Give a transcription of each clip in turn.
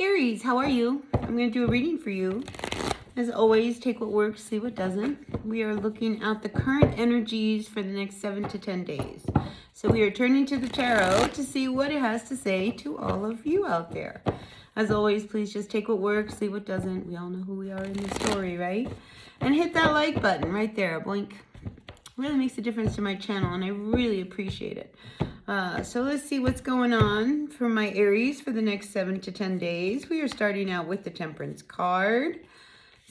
Aries, how are you? I'm going to do a reading for you. As always, take what works, see what doesn't. We are looking at the current energies for the next 7 to 10 days. So we are turning to the tarot to see what it has to say to all of you out there. As always, please just take what works, see what doesn't. We all know who we are in the story, right? And hit that like button right there, blink. Really makes a difference to my channel, and I really appreciate it. So let's see what's going on for my Aries for the next 7 to 10 days. We are starting out with the Temperance card.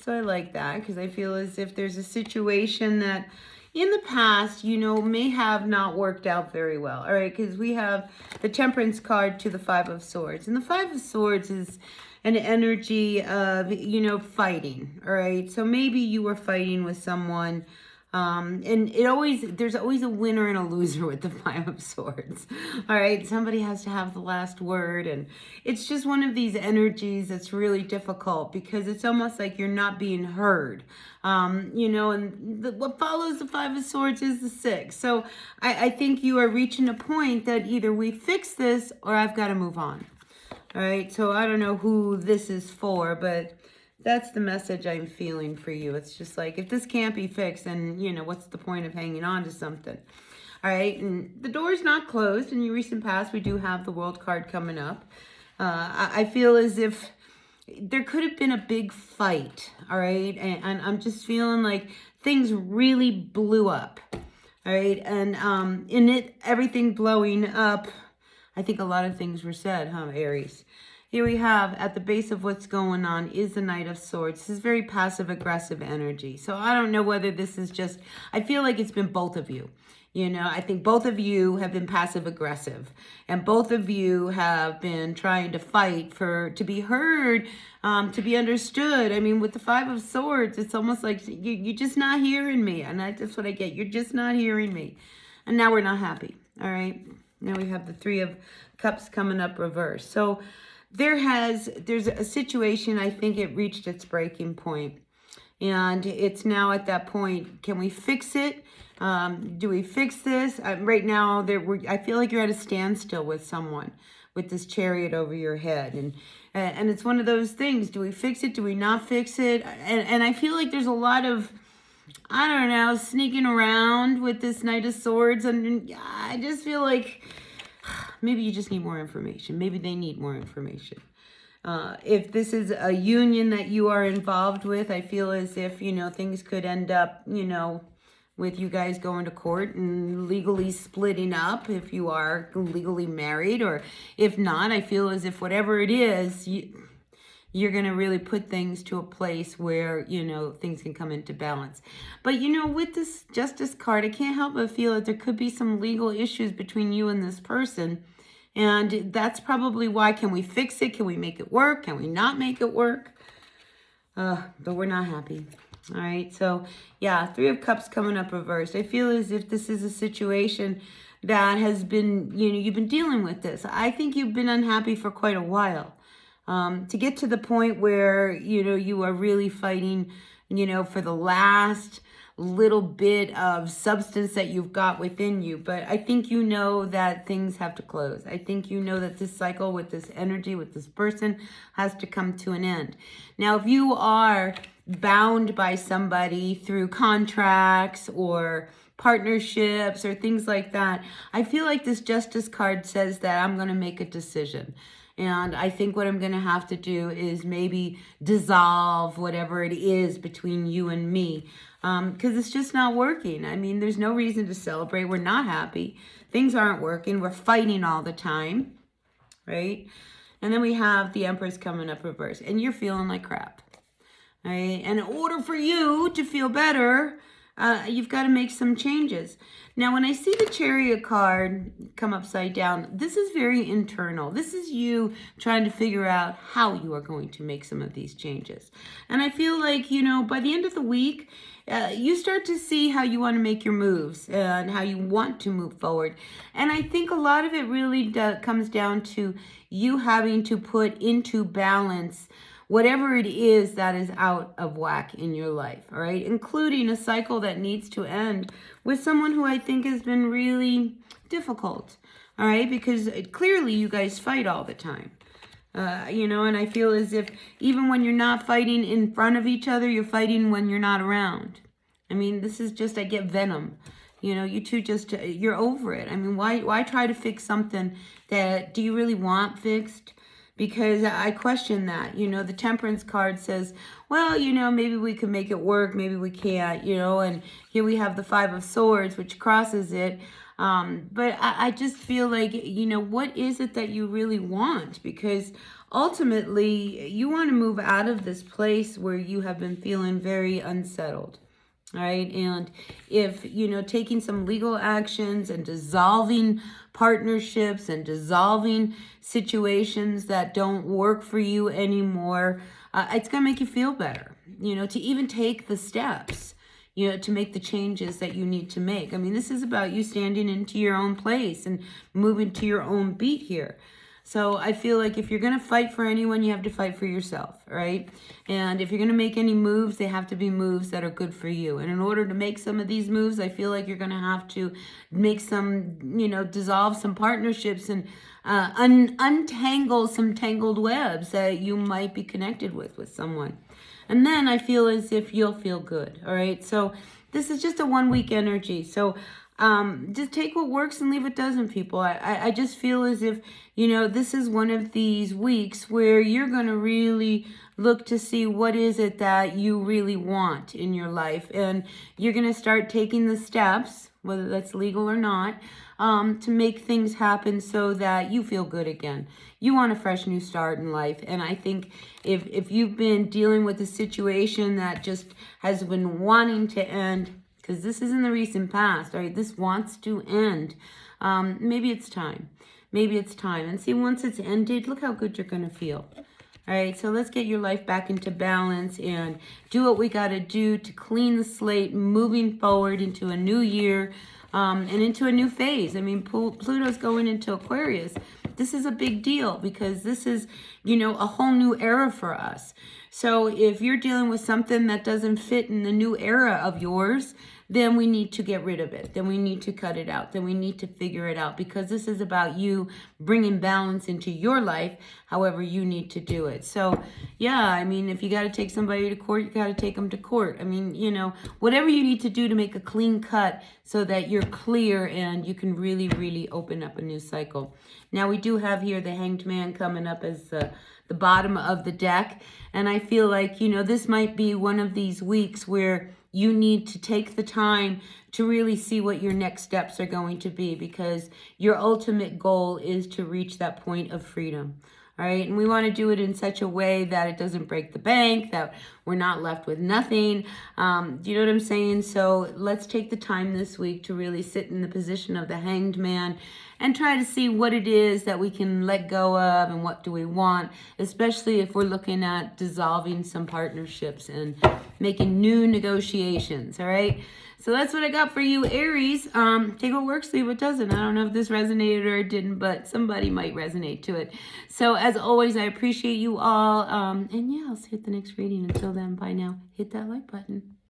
So I like that because I feel as if there's a situation that in the past, you know, may have not worked out very well. All right, because we have the Temperance card to the Five of Swords. And the Five of Swords is an energy of, you know, fighting. All right, so maybe you were fighting with someone. And there's always a winner and a loser with the Five of Swords. All right, somebody has to have the last word, and it's just one of these energies that's really difficult because it's almost like you're not being heard. You know, and what follows the Five of Swords is the Six. So I think you are reaching a point that either we fix this or I've got to move on. All right, so I don't know who this is for, but that's the message I'm feeling for you. It's just like, if this can't be fixed, then, you know, what's the point of hanging on to something? All right, and the door's not closed. In your recent past, we do have the World card coming up. I feel as if there could have been a big fight, all right? And I'm just feeling like things really blew up, all right? And in it, everything blowing up, I think a lot of things were said, huh, Aries? Here we have, at the base of what's going on is the Knight of Swords. This is very passive-aggressive energy. So I don't know whether this is just, I feel like it's been both of you. You know, I think both of you have been passive-aggressive. And both of you have been trying to fight to be heard, to be understood. I mean, with the Five of Swords, it's almost like you're just not hearing me. And that's what I get. You're just not hearing me. And now we're not happy. All right? Now we have the Three of Cups coming up reverse. So there's a situation, I think it reached its breaking point. And it's now at that point, can we fix it? Do we fix this? Right now, I feel like you're at a standstill with someone, with this Chariot over your head. And it's one of those things. Do we fix it? Do we not fix it? And I feel like there's a lot of, I don't know, sneaking around with this Knight of Swords. And I just feel like maybe you just need more information. Maybe they need more information. If this is a union that you are involved with, I feel as if, you know, things could end up, you know, with you guys going to court and legally splitting up if you are legally married. Or if not, I feel as if whatever it is, you're going to really put things to a place where, you know, things can come into balance. But, you know, with this Justice card, I can't help but feel that there could be some legal issues between you and this person. And that's probably why. Can we fix it? Can we make it work? Can we not make it work? But we're not happy. All right. So, yeah, Three of Cups coming up reversed. I feel as if this is a situation that has been, you know, you've been dealing with this. I think you've been unhappy for quite a while. To get to the point where, you know, you are really fighting, you know, for the last little bit of substance that you've got within you. But I think you know that things have to close. I think you know that this cycle with this energy, with this person, has to come to an end. Now, if you are bound by somebody through contracts or partnerships or things like that, I feel like this Justice card says that I'm going to make a decision. And I think what I'm going to have to do is maybe dissolve whatever it is between you and me. Because it's just not working. I mean, there's no reason to celebrate. We're not happy. Things aren't working. We're fighting all the time. Right? And then we have the Empress coming up reverse. And you're feeling like crap. Right? And in order for you to feel better, you've got to make some changes. Now, when I see the Chariot card come upside down, this is very internal. This is you trying to figure out how you are going to make some of these changes. And I feel like, you know, by the end of the week, you start to see how you want to make your moves and how you want to move forward. And I think a lot of it really comes down to you having to put into balance whatever it is that is out of whack in your life, all right? Including a cycle that needs to end with someone who I think has been really difficult, all right? Because clearly you guys fight all the time, You know, and I feel as if even when you're not fighting in front of each other, you're fighting when you're not around. I mean, this is just, I get venom. You know, you two just, you're over it. I mean, why try to fix something that, do you really want fixed? Because I question that. You know, the Temperance card says, well, you know, maybe we can make it work, maybe we can't, you know, and here we have the Five of Swords, which crosses it. But I just feel like, you know, what is it that you really want? Because ultimately, you want to move out of this place where you have been feeling very unsettled. All right. And if, you know, taking some legal actions and dissolving partnerships and dissolving situations that don't work for you anymore, it's going to make you feel better, you know, to even take the steps, you know, to make the changes that you need to make. I mean, this is about you standing into your own place and moving to your own beat here. So I feel like if you're going to fight for anyone, you have to fight for yourself, right? And if you're going to make any moves, they have to be moves that are good for you. And in order to make some of these moves, I feel like you're going to have to make some, you know, dissolve some partnerships and untangle some tangled webs that you might be connected with someone. And then I feel as if you'll feel good, all right? So this is just a 1 week energy. So just take what works and leave what doesn't, people. I just feel as if, you know, this is one of these weeks where you're going to really look to see what is it that you really want in your life. And you're going to start taking the steps, whether that's legal or not, to make things happen so that you feel good again. You want a fresh new start in life. And I think if you've been dealing with a situation that just has been wanting to end, because this is in the recent past, all right? This wants to end. Maybe it's time. Maybe it's time. And see, once it's ended, look how good you're going to feel. All right, so let's get your life back into balance and do what we got to do to clean the slate, moving forward into a new year and into a new phase. I mean, Pluto's going into Aquarius. This is a big deal because this is, you know, a whole new era for us. So if you're dealing with something that doesn't fit in the new era of yours, then we need to get rid of it. Then we need to cut it out. Then we need to figure it out because this is about you bringing balance into your life, however you need to do it. So, yeah, I mean, if you got to take somebody to court, you got to take them to court. I mean, you know, whatever you need to do to make a clean cut so that you're clear and you can really, really open up a new cycle. Now, we do have here the Hanged Man coming up as the bottom of the deck. And I feel like, you know, this might be one of these weeks where you need to take the time to really see what your next steps are going to be because your ultimate goal is to reach that point of freedom. All right. And we want to do it in such a way that it doesn't break the bank, that we're not left with nothing. Do you know what I'm saying? So let's take the time this week to really sit in the position of the Hanged Man and try to see what it is that we can let go of and what do we want, especially if we're looking at dissolving some partnerships and making new negotiations, all right? So that's what I got for you, Aries. Take what works, leave what doesn't. I don't know if this resonated or it didn't, but somebody might resonate to it. So as always, I appreciate you all. And yeah, I'll see you at the next reading. Until then, bye now. Hit that like button.